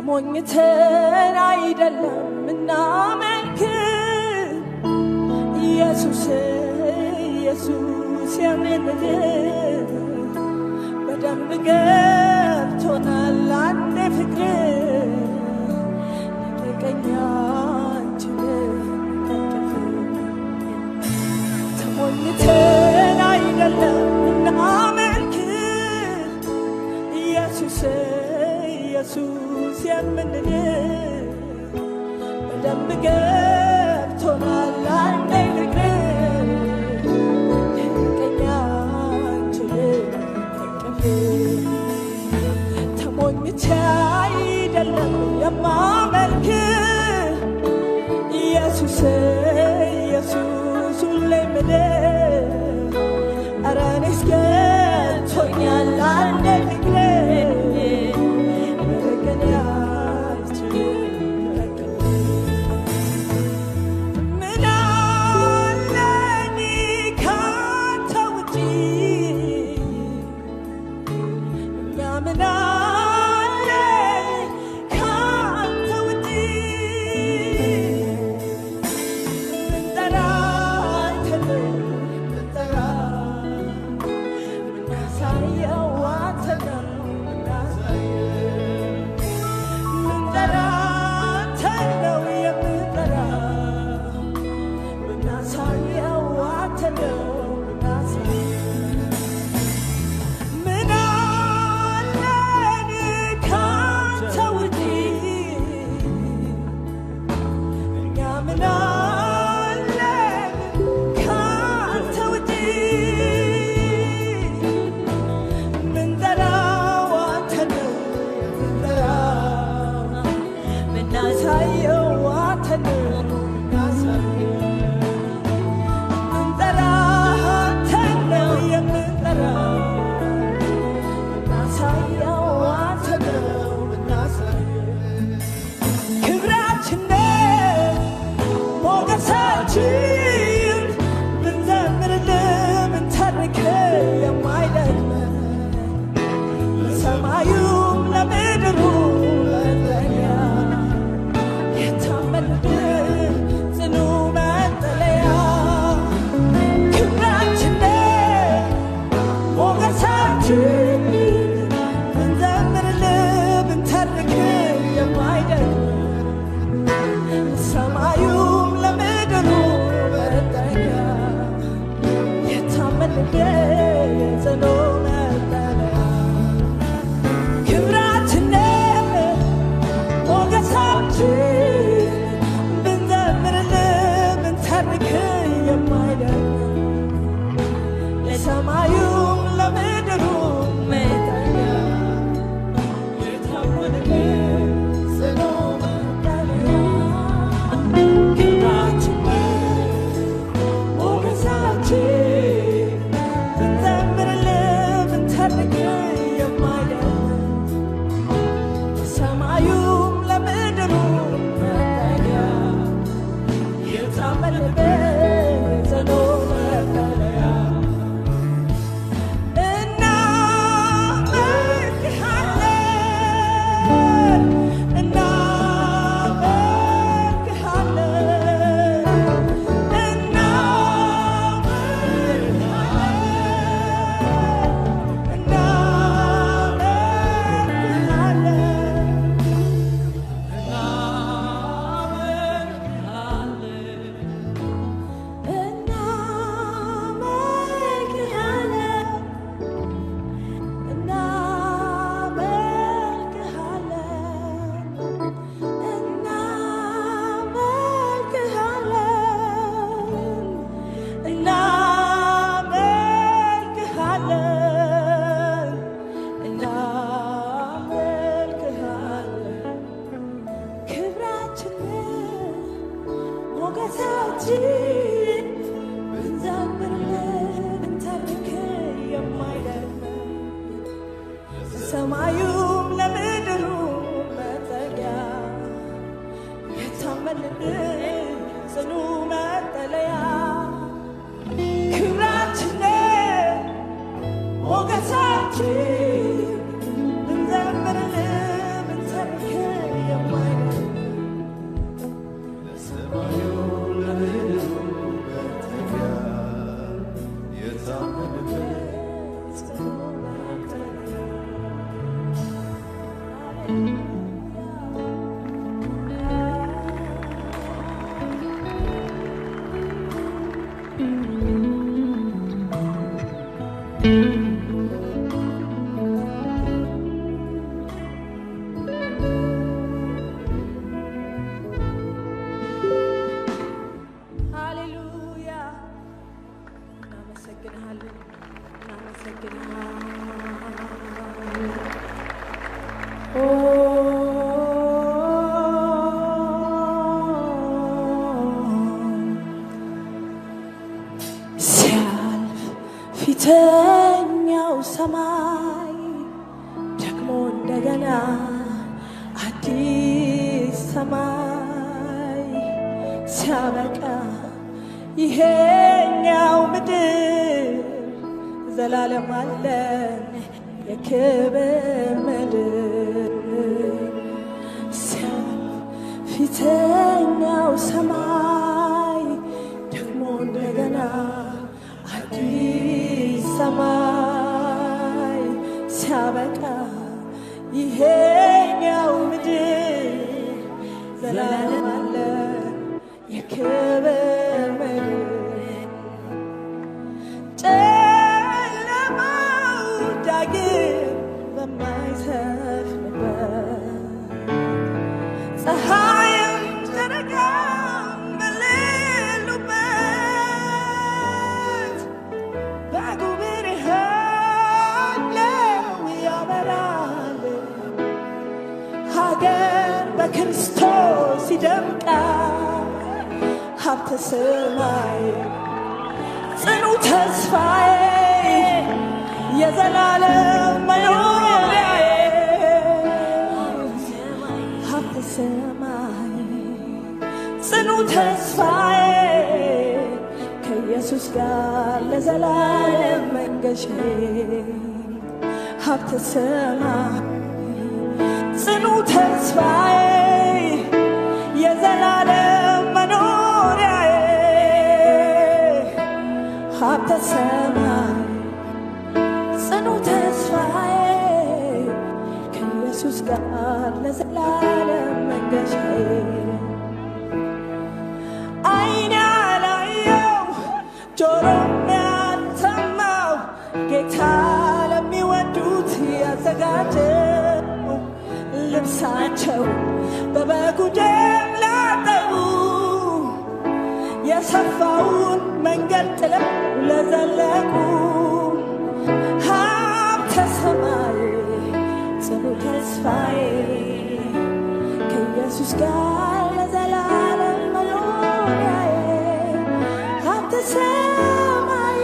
ተሞኝተን አይደለም እናመልክ ኢየሱስ ኢየሱስ የምንል በደንብ ገብቶናል አንዴ ፍቅር ልቀኛችን ተሞኝተን አይደለም እናመልክ ኢየሱስ ኢየሱስ የምንል በደንብ ገብቶናል አንዴ ፍቅር ልቀኛችን ተሞኝቼ አይደለም የማመልክ ኢየሱስ ኢየሱስ ሁሌ ምድር ኧረ እኔስ ገብቶኛል አንዴ ፍቅር ሰማዩም ለምድሩ መጠጊያ የታመንብን ጽኑ መጠለያ ክብራችን ሞገሳችን ብንዘምርልህ ብንተርክህ ሲያልፍ ፊተኛው ሰማይ ደግሞ እንደገና አዲስ ሰማይ ሲያበቃ ይሄኛው ምድር ዘላለም አለን የክብር ምድር ሲያልፍ ፊተኛው ሰማይ ደግሞ እንደገና አዲስ ሰማይ ሲያበቃ ይሄኛው ምድር ዘላለም አለን የክብር ምድር ጨለማው ዳግም በማይሰፍንበት ፀሐይም ጨረቃም በሌሉበት በጉ ብርሃን ነው ያበራል ሀገር በክርስቶስ ይደምቃል ሀብተ ሰማይ ጽኑ ተስፋዬ የዘላለም መኖሪያዬ ሀብተ ሰማይ ጽኑ ተስፋዬ ከኢየሱስ ጋር ለዘላለም መንገሻዬ ሀብተ ሰማይ ጽኑ ተስፋዬ የዘላለም መኖሪያዬ ሀብተ ሰማይ ጽኑ ተስፋዬ ከኢየሱስ ጋር ለዘላለም መንገሻዬ ዓይን ያላየው ጆሮም ያልሰማው ጌታ ለሚወዱት ያዘጋጀው ልብሳቸው በበጉ ደም ላጠቡ የሰፋውን መንገድ ጥለው ለዘለቁ ሀብተ ሰማይ ጽኑ ተስፋዬ ከኢየሱስ ጋር ለዘላለም መኖሪያዬ ሀብተ ሰማይ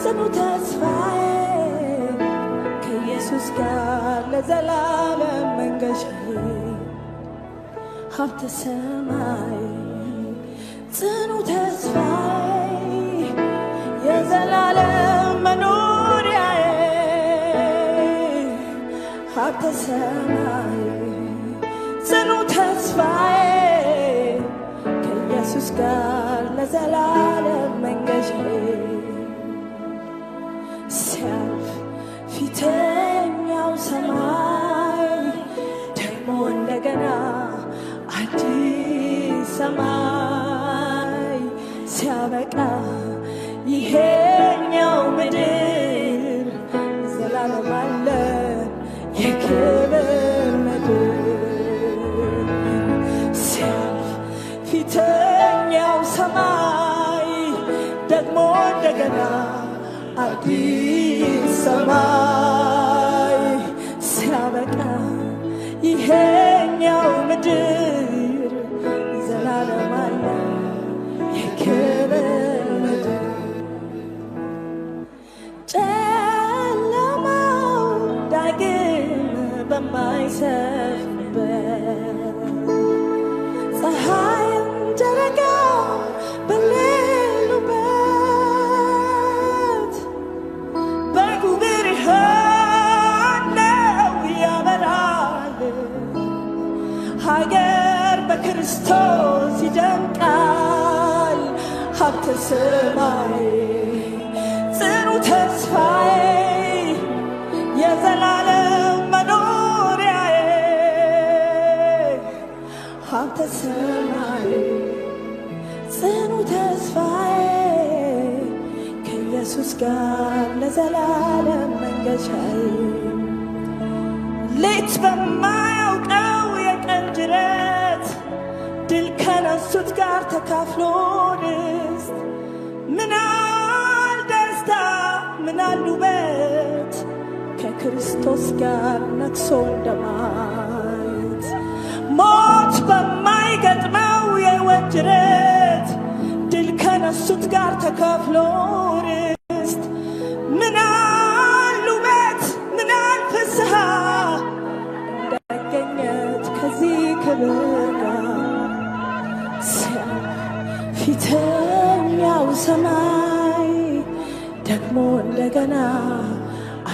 ጽኑ ተስፋዬ ከኢየሱስ ጋር ለዘላለም መንገሻዬ ሀብተ ሰማይ ጽኑ ተስፋዬ የዘላለም መኖሪያዬ ሀብተ ሰማይ ጽኑ ተስፋዬ ከኢየሱስ ጋር ለዘላለም መንገሻዬ ሲያልፍ ፊተኛው ሰማይ ደግሞ እንደገና አዲስ ሰማይ ሲያበቃ ይሄኛው ምድር ዘላለም አለን የክብር ምድር ሲያልፍ ፊተኛው ሰማይ ደግሞ እንደገና አዲስ ሰማይ ሲያበቃ ይሄኛው ምድር ዘላለም አለን የክብር ምድር ጨለማው ዳግም በማይሰፍንበት ፀሐይም ጨረቃም በሌሉበት በጉ ብርሃን ነው ያበራል ሀገር በክርስቶስ ይደምቃል ሀብተ ሰማይ ጽኑ ተስፋዬ የዘላለም መኖሪያዬ ሀብተ ሰማይ ጽኑ ተስፋዬ ኢየሱስ ጋር ለዘላለም መንገሻዬ ሌት በማያውቀው የቀን ጅረት ድል ከነሱት ጋር ተካፍሎ ርስት ምናል ደስታ ምናል ውበት ከክርስቶስ ጋር ነግሶ እንደማየት ሞት በማይገጥመው የሕይወት ጅረት ድል ከነሱት ጋር ተካፍሎ ርስት ምናል ውበት ምናል ፍስሐ እንደገኘት ከዚህ ክብር ጋር ፊተኛው ሰማይ ደግሞ እንደገና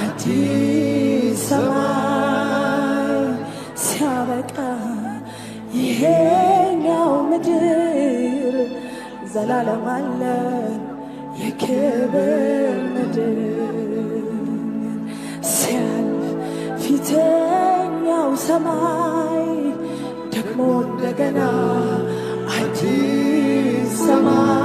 አዲስ ሰማይ ሲያበቃ ይሄኛው ምድር ዘላለም አለ የክብር ምድር ሲያልፍ ፊተኛው ሰማይ ደግሞ እንደገና አዲስ ሰማይ